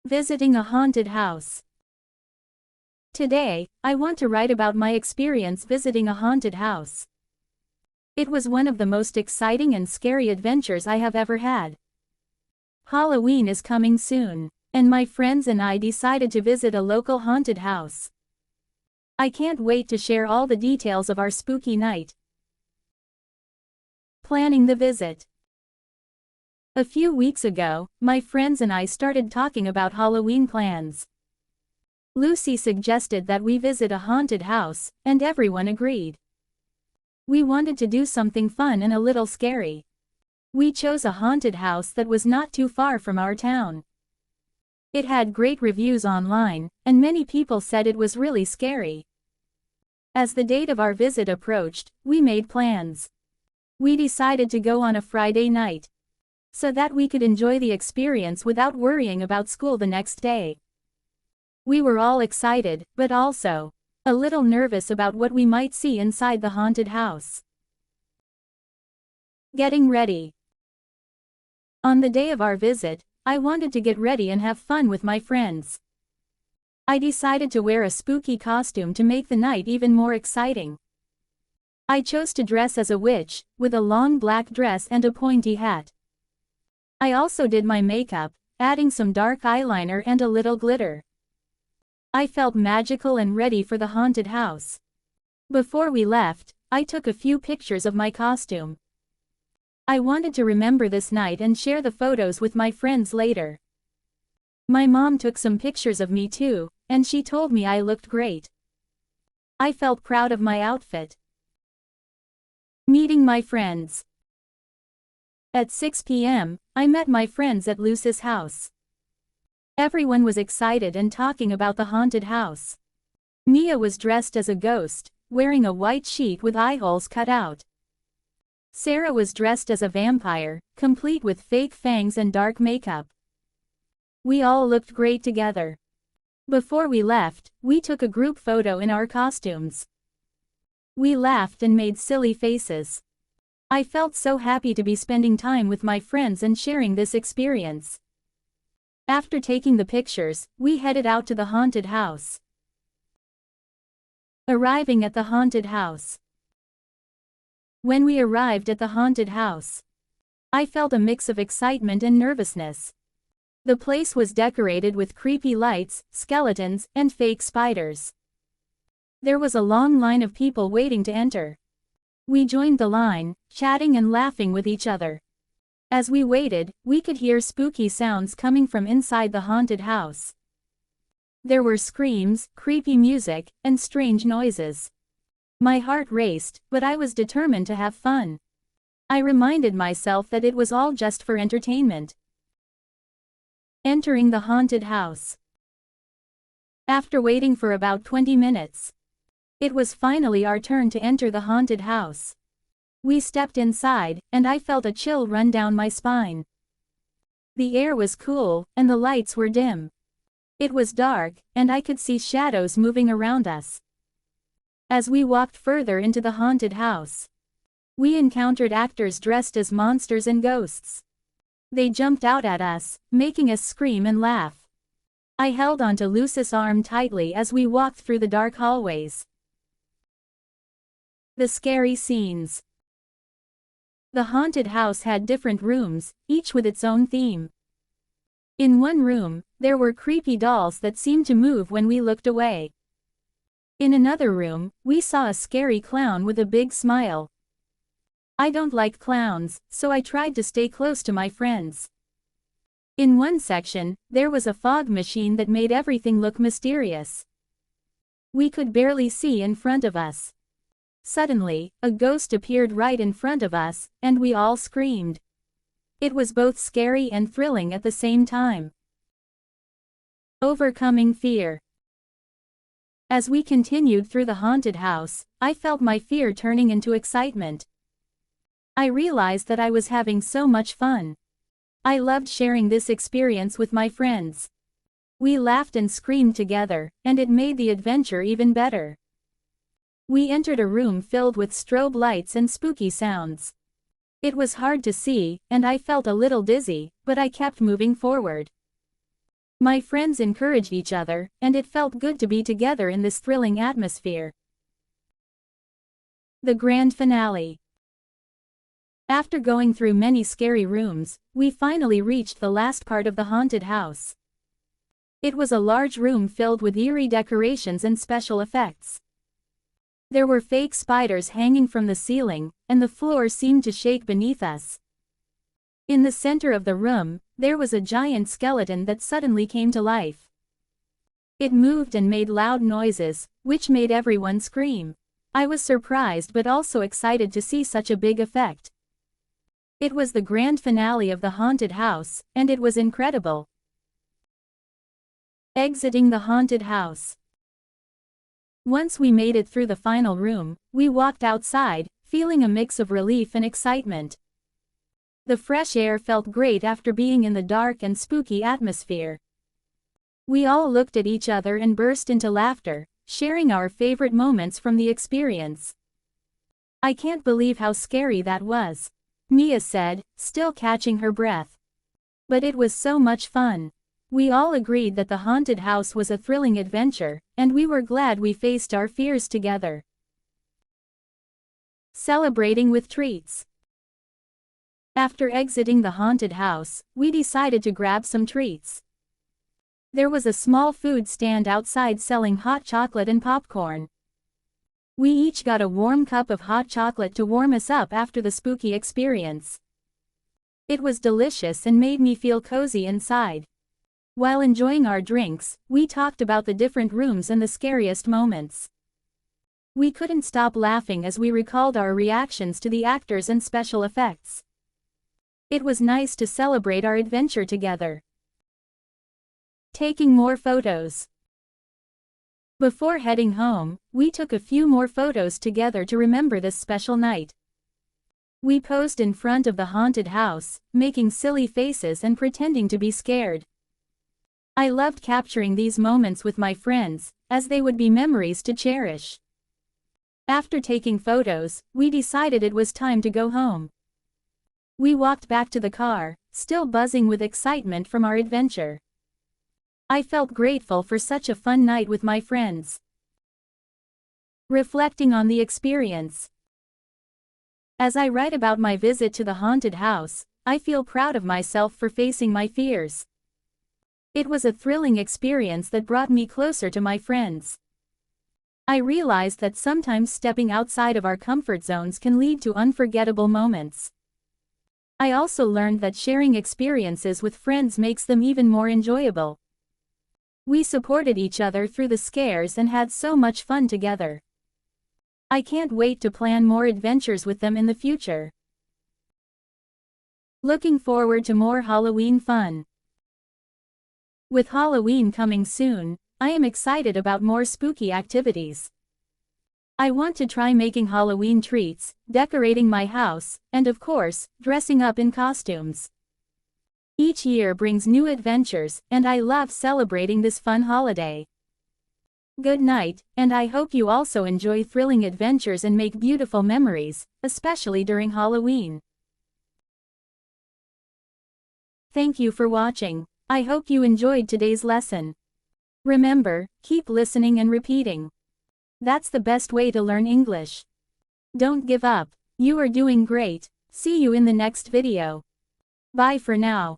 Visiting a haunted house. Today, I want to write about my experience visiting a haunted house. It was one of the most exciting and scary adventures I have ever had. Halloween is coming soon, and my friends and I decided to visit a local haunted house. I can't wait to share all the details of our spooky night. Planning the visit. A few weeks ago, my friends and I started talking about Halloween plans. Lucy suggested that we visit a haunted house, and everyone agreed. We wanted to do something fun and a little scary. We chose a haunted house that was not too far from our town. It had great reviews online, and many people said it was really scary. As the date of our visit approached, we made plans. We decided to go on a Friday night, so that we could enjoy the experience without worrying about school the next day. We were all excited, but also a little nervous about what we might see inside the haunted house. Getting ready. On the day of our visit, I wanted to get ready and have fun with my friends. I decided to wear a spooky costume to make the night even more exciting. I chose to dress as a witch, with a long black dress and a pointy hat. I also did my makeup, adding some dark eyeliner and a little glitter. I felt magical and ready for the haunted house. Before we left, I took a few pictures of my costume. I wanted to remember this night and share the photos with my friends later. My mom took some pictures of me too, and she told me I looked great. I felt proud of my outfit. Meeting my friends. At 6 p.m., I met my friends at Lucy's house. Everyone was excited and talking about the haunted house. Mia was dressed as a ghost, wearing a white sheet with eye holes cut out. Sarah was dressed as a vampire, complete with fake fangs and dark makeup. We all looked great together. Before we left, we took a group photo in our costumes. We laughed and made silly faces. I felt so happy to be spending time with my friends and sharing this experience. After taking the pictures, we headed out to the haunted house. Arriving at the haunted house. When we arrived at the haunted house, I felt a mix of excitement and nervousness. The place was decorated with creepy lights, skeletons, and fake spiders. There was a long line of people waiting to enter. We joined the line, chatting and laughing with each other. As we waited, we could hear spooky sounds coming from inside the haunted house. There were screams, creepy music, and strange noises. My heart raced, but I was determined to have fun. I reminded myself that it was all just for entertainment. Entering the haunted house. After waiting for about 20 minutes, it was finally our turn to enter the haunted house. We stepped inside, and I felt a chill run down my spine. The air was cool, and the lights were dim. It was dark, and I could see shadows moving around us. As we walked further into the haunted house, we encountered actors dressed as monsters and ghosts. They jumped out at us, making us scream and laugh. I held onto Lucy's arm tightly as we walked through the dark hallways. The scary scenes. The haunted house had different rooms, each with its own theme. In one room, there were creepy dolls that seemed to move when we looked away. In another room, we saw a scary clown with a big smile. I don't like clowns, so I tried to stay close to my friends. In one section, there was a fog machine that made everything look mysterious. We could barely see in front of us. Suddenly, a ghost appeared right in front of us, and we all screamed. It was both scary and thrilling at the same time. Overcoming fear. As we continued through the haunted house, I felt my fear turning into excitement. I realized that I was having so much fun. I loved sharing this experience with my friends. We laughed and screamed together, and it made the adventure even better. We entered a room filled with strobe lights and spooky sounds. It was hard to see, and I felt a little dizzy, but I kept moving forward. My friends encouraged each other, and it felt good to be together in this thrilling atmosphere. The grand finale. After going through many scary rooms, we finally reached the last part of the haunted house. It was a large room filled with eerie decorations and special effects. There were fake spiders hanging from the ceiling, and the floor seemed to shake beneath us. In the center of the room, there was a giant skeleton that suddenly came to life. It moved and made loud noises, which made everyone scream. I was surprised but also excited to see such a big effect. It was the grand finale of the haunted house, and it was incredible. Exiting the haunted house. Once we made it through the final room, we walked outside, feeling a mix of relief and excitement. The fresh air felt great after being in the dark and spooky atmosphere. We all looked at each other and burst into laughter, sharing our favorite moments from the experience. "I can't believe how scary that was," Mia said, still catching her breath. "But it was so much fun." We all agreed that the haunted house was a thrilling adventure, and we were glad we faced our fears together. Celebrating with treats. After exiting the haunted house, we decided to grab some treats. There was a small food stand outside selling hot chocolate and popcorn. We each got a warm cup of hot chocolate to warm us up after the spooky experience. It was delicious and made me feel cozy inside. While enjoying our drinks, we talked about the different rooms and the scariest moments. We couldn't stop laughing as we recalled our reactions to the actors and special effects. It was nice to celebrate our adventure together. Taking more photos. Before heading home, we took a few more photos together to remember this special night. We posed in front of the haunted house, making silly faces and pretending to be scared. I loved capturing these moments with my friends, as they would be memories to cherish. After taking photos, we decided it was time to go home. We walked back to the car, still buzzing with excitement from our adventure. I felt grateful for such a fun night with my friends. Reflecting on the experience. As I write about my visit to the haunted house, I feel proud of myself for facing my fears. It was a thrilling experience that brought me closer to my friends. I realized that sometimes stepping outside of our comfort zones can lead to unforgettable moments. I also learned that sharing experiences with friends makes them even more enjoyable. We supported each other through the scares and had so much fun together. I can't wait to plan more adventures with them in the future. Looking forward to more Halloween fun. With Halloween coming soon, I am excited about more spooky activities. I want to try making Halloween treats, decorating my house, and of course, dressing up in costumes. Each year brings new adventures, and I love celebrating this fun holiday. Good night, and I hope you also enjoy thrilling adventures and make beautiful memories, especially during Halloween. Thank you for watching. I hope you enjoyed today's lesson. Remember, keep listening and repeating. That's the best way to learn English. Don't give up. You are doing great. See you in the next video. Bye for now.